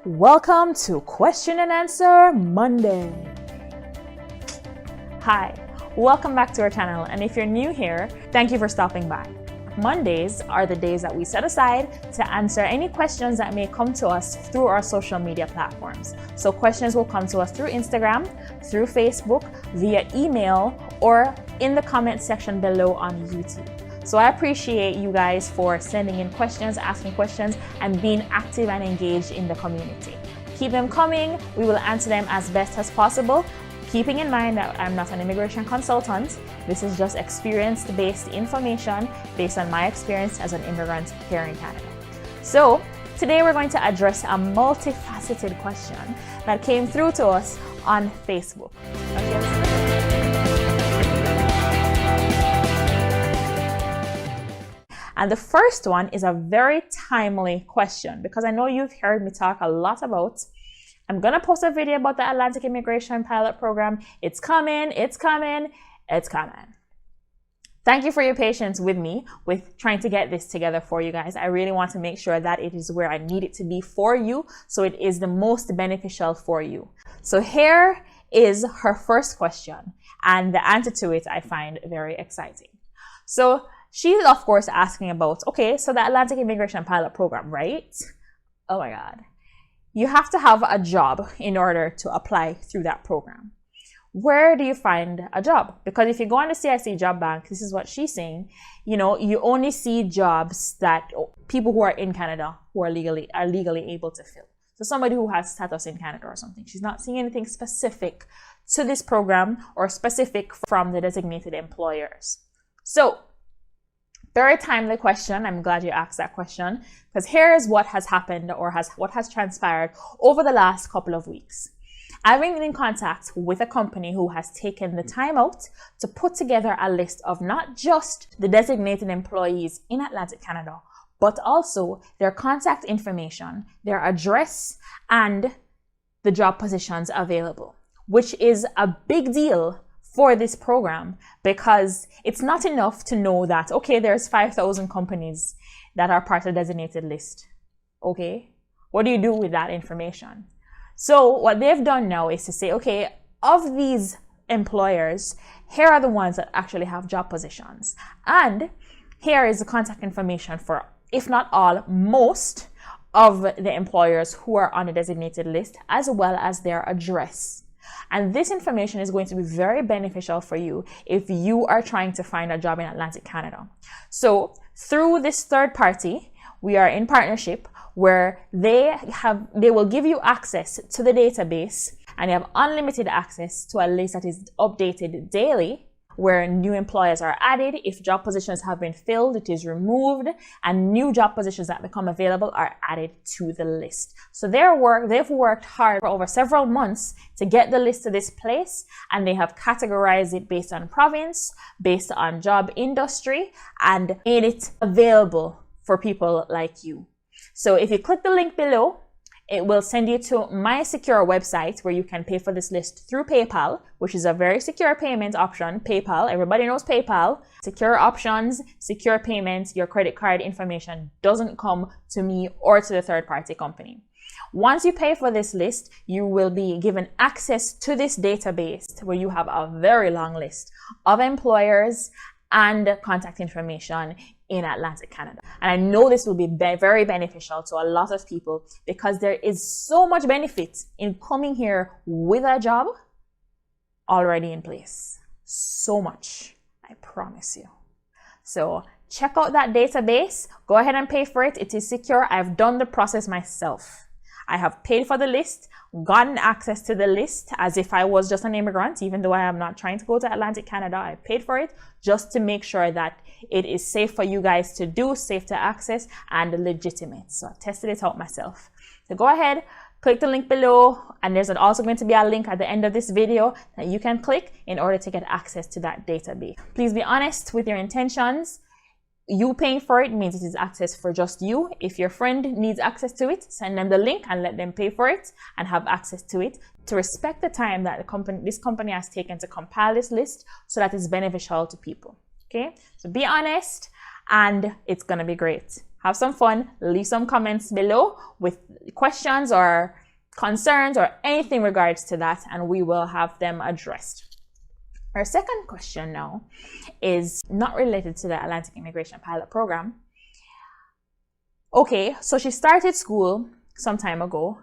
Welcome to Question and Answer Monday. Hi, welcome back to our channel, and if you're new here, thank you for stopping by. Mondays are the days that we set aside to answer any questions that may come to us through our social media platforms. So questions will come to us through Instagram, through Facebook, via email, or in the comment section below on YouTube. So I appreciate you guys for sending in questions, asking questions, and being active and engaged in the community. Keep them coming. We will answer them as best as possible, keeping in mind that I'm not an immigration consultant. This is just experience-based information based on my experience as an immigrant here in Canada. So today we're going to address a multifaceted question that came through to us on Facebook. And the first one is a very timely question because I know you've heard me talk a lot about. I'm going to post a video about the Atlantic Immigration Pilot Program. It's coming, it's coming, it's coming. Thank you for your patience with me with trying to get this together for you guys. I really want to make sure that it is where I need it to be for you, so it is the most beneficial for you. So here is her first question, and the answer to it I find very exciting. So she's of course asking about, okay, so the Atlantic Immigration Pilot Program, right? Oh my God. You have to have a job in order to apply through that program. Where do you find a job? Because if you go on the CIC job bank, this is what she's saying, you only see jobs that people who are in Canada who are legally able to fill. So somebody who has status in Canada or something. She's not seeing anything specific to this program or specific from the designated employers. So very timely question. I'm glad you asked that question because here's what has happened or what has transpired over the last couple of weeks. I've been in contact with a company who has taken the time out to put together a list of not just the designated employees in Atlantic Canada, but also their contact information, their address, and the job positions available, which is a big deal for this program because it's not enough to know that, okay, there's 5,000 companies that are part of the designated list. Okay, what do you do with that information? So what they've done now is to say, okay, of these employers, here are the ones that actually have job positions. And here is the contact information for, if not all, most of the employers who are on the designated list, as well as their address. And this information is going to be very beneficial for you if you are trying to find a job in Atlantic Canada. So through this third party, we are in partnership where they will give you access to the database, and you have unlimited access to a list that is updated daily, where new employers are added. If job positions have been filled, it is removed, and new job positions that become available are added to the list. So they've worked hard for over several months to get the list to this place, and they have categorized it based on province, based on job industry, and made it available for people like you. So if you click the link below, it will send you to my secure website where you can pay for this list through PayPal, which is a very secure payment option. PayPal, everybody knows PayPal. Secure options, secure payments, your credit card information doesn't come to me or to the third party company. Once you pay for this list, you will be given access to this database where you have a very long list of employers and contact information in Atlantic Canada. And I know this will be very beneficial to a lot of people because there is so much benefit in coming here with a job already in place. So much, I promise you. So check out that database. Go ahead and pay for it. It is secure. I've done the process myself. I have paid for the list, gotten access to the list as if I was just an immigrant, even though I am not trying to go to Atlantic Canada. I paid for it just to make sure that it is safe for you guys to do, safe to access, and legitimate. So I tested it out myself. So go ahead, click the link below, and there's also going to be a link at the end of this video that you can click in order to get access to that database. Please be honest with your intentions. You paying for it means it is access for just you. If your friend needs access to it, send them the link and let them pay for it and have access to it, to respect the time that this company has taken to compile this list so that it's beneficial to people. Okay, so be honest and it's gonna be great. have some fun, leave some comments below with questions or concerns or anything regards to that, and we will have them addressed. Our second question now is not related to the Atlantic Immigration Pilot Program. Okay, so she started school some time ago,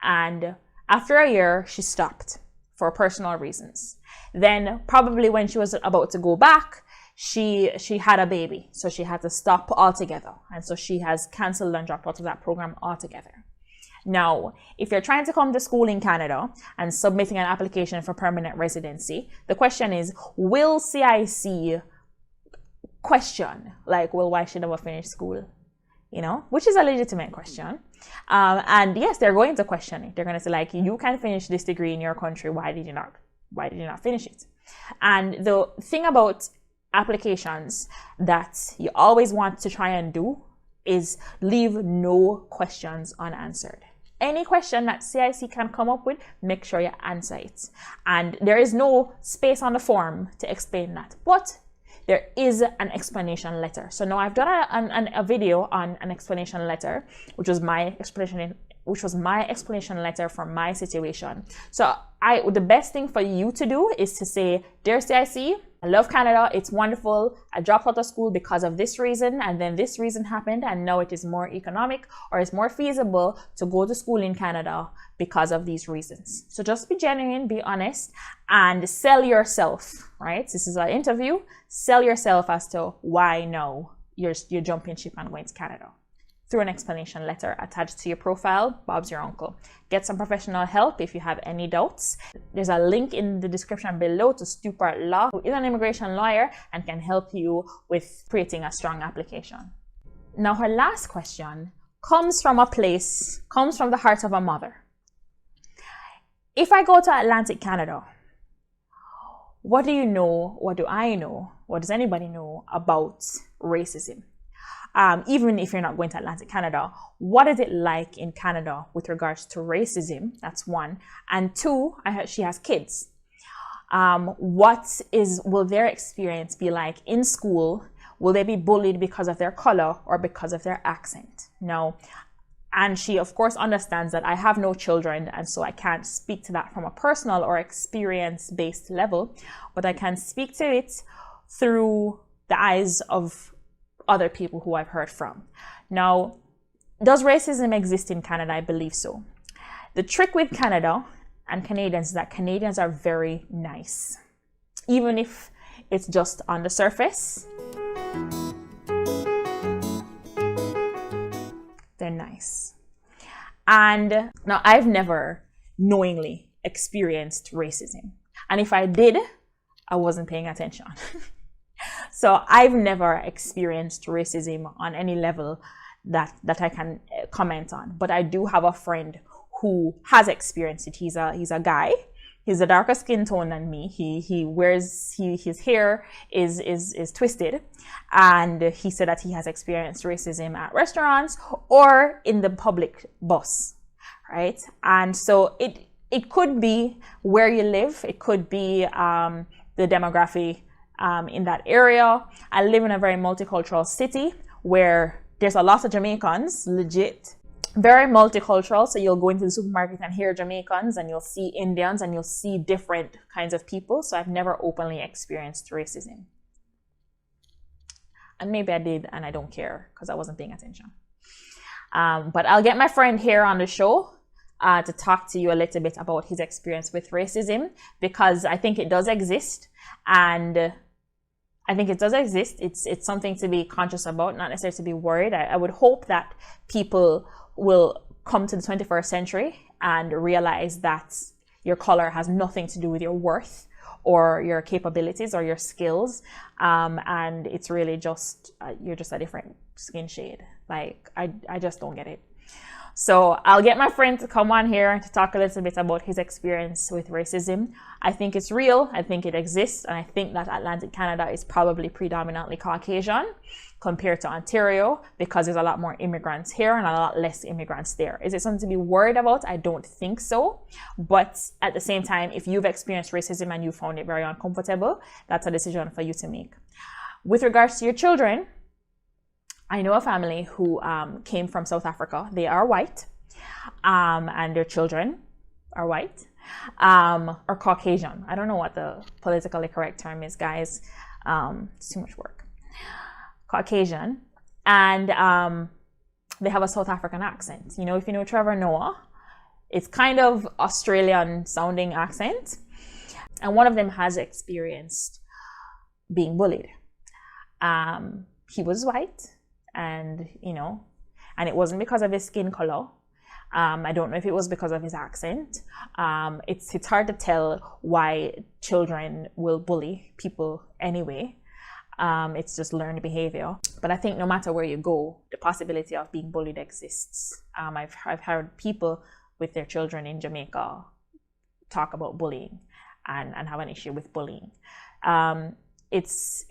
and after a year, she stopped for personal reasons. Then probably when she was about to go back, she had a baby, so she had to stop altogether. And so she has canceled and dropped out of that program altogether. Now, if you're trying to come to school in Canada and submitting an application for permanent residency, the question is, will CIC question, like, well, why should I never finish school? You know, which is a legitimate question. And yes, they're going to question it. They're going to say, like, you can finish this degree in your country. Why did you not finish it? And the thing about applications that you always want to try and do is leave no questions unanswered. Any question that CIC can come up with, make sure you answer it. And there is no space on the form to explain that. But there is an explanation letter. So now I've done a video on an explanation letter, which was my explanation letter for my situation. So the best thing for you to do is to say, dear CIC, I love Canada. It's wonderful. I dropped out of school because of this reason, and then this reason happened, and now it is more economic or it's more feasible to go to school in Canada because of these reasons. So just be genuine, be honest, and sell yourself, right? This is an interview. Sell yourself as to why now you're jumping ship and going to Canada. Through an explanation letter attached to your profile, Bob's your uncle. Get some professional help if you have any doubts. There's a link in the description below to Stupart Law, who is an immigration lawyer and can help you with creating a strong application. Now, her last question comes from the heart of a mother. If I go to Atlantic Canada, what do you know? What do I know? What does anybody know about racism? Even if you're not going to Atlantic Canada, what is it like in Canada with regards to racism? That's one. And two, she has kids. Will their experience be like in school? Will they be bullied because of their color or because of their accent? No. And she, of course, understands that I have no children, and so I can't speak to that from a personal or experience-based level, but I can speak to it through the eyes of other people who I've heard from. Now, does racism exist in Canada? I believe so. The trick with Canada and Canadians is that Canadians are very nice, even if it's just on the surface. They're nice. And now, I've never knowingly experienced racism. And if I did, I wasn't paying attention. So I've never experienced racism on any level that I can comment on. But I do have a friend who has experienced it. He's a guy. He's a darker skin tone than me. His hair is twisted, and he said that he has experienced racism at restaurants or in the public bus, right? And so it could be where you live. It could be the demography in that area. I live in a very multicultural city where there's a lot of Jamaicans, legit. Very multicultural, so you'll go into the supermarket and hear Jamaicans, and you'll see Indians, and you'll see different kinds of people. So I've never openly experienced racism. And maybe I did, and I don't care because I wasn't paying attention. But I'll get my friend here on the show to talk to you a little bit about his experience with racism, because I think it does exist, and I think it does exist. It's something to be conscious about, not necessarily to be worried. I would hope that people will come to the 21st century and realize that your color has nothing to do with your worth or your capabilities or your skills. And it's really just, you're just a different skin shade. Like, I just don't get it. So I'll get my friend to come on here to talk a little bit about his experience with racism. I think it's real. I think it exists. And I think that Atlantic Canada is probably predominantly Caucasian compared to Ontario, because there's a lot more immigrants here and a lot less immigrants there. Is it something to be worried about? I don't think so. But at the same time, if you've experienced racism and you found it very uncomfortable, that's a decision for you to make. With regards to your children, I know a family who came from South Africa. They are white, and their children are white, or Caucasian. I don't know what the politically correct term is, guys. It's too much work. Caucasian, and they have a South African accent. You know, if you know Trevor Noah, it's kind of Australian sounding accent. And one of them has experienced being bullied. He was white, and, you know, and it wasn't because of his skin color. I don't know if it was because of his accent. It's hard to tell why children will bully people anyway. It's just learned behavior. But I think no matter where you go, the possibility of being bullied exists. I've heard people with their children in Jamaica talk about bullying and have an issue with bullying. It's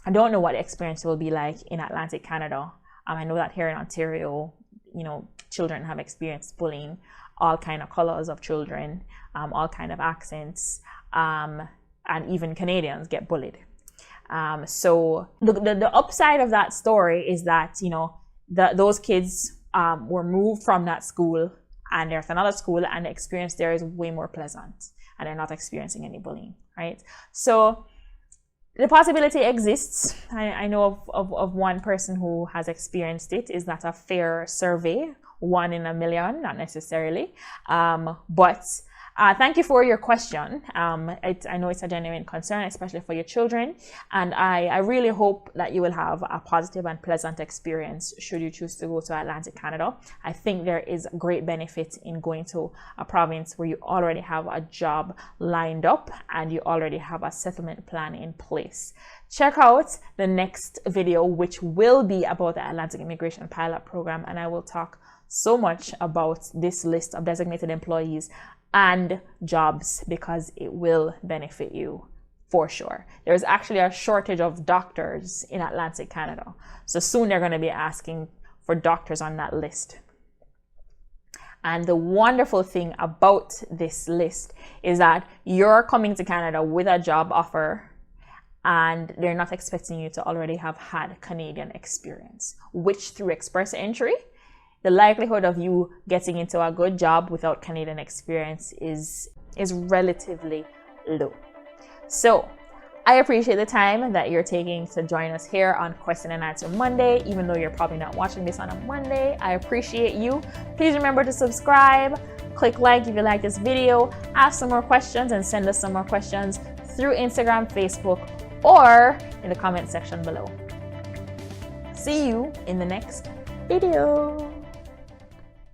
I don't know what the experience will be like in Atlantic Canada. I know that here in Ontario, you know, children have experienced bullying, all kind of colors of children, all kind of accents, and even Canadians get bullied. So the upside of that story is that, you know, those kids were moved from that school and they're at another school, and the experience there is way more pleasant, and they're not experiencing any bullying, right? So the possibility exists. I know of one person who has experienced it. Is that a fair survey? 1 in a million? Not necessarily. But thank you for your question. I know it's a genuine concern, especially for your children. And I really hope that you will have a positive and pleasant experience should you choose to go to Atlantic Canada. I think there is great benefit in going to a province where you already have a job lined up and you already have a settlement plan in place. Check out the next video, which will be about the Atlantic Immigration Pilot Program. And I will talk so much about this list of designated employees and jobs, because it will benefit you for sure. There's actually a shortage of doctors in Atlantic Canada. So soon they're going to be asking for doctors on that list. And the wonderful thing about this list is that you're coming to Canada with a job offer, and they're not expecting you to already have had Canadian experience, which through express entry, the likelihood of you getting into a good job without Canadian experience is relatively low. So I appreciate the time that you're taking to join us here on Question and Answer Monday, even though you're probably not watching this on a Monday. I appreciate you. Please remember to subscribe, click like if you like this video, ask some more questions, and send us some more questions through Instagram, Facebook, or in the comment section below. See you in the next video.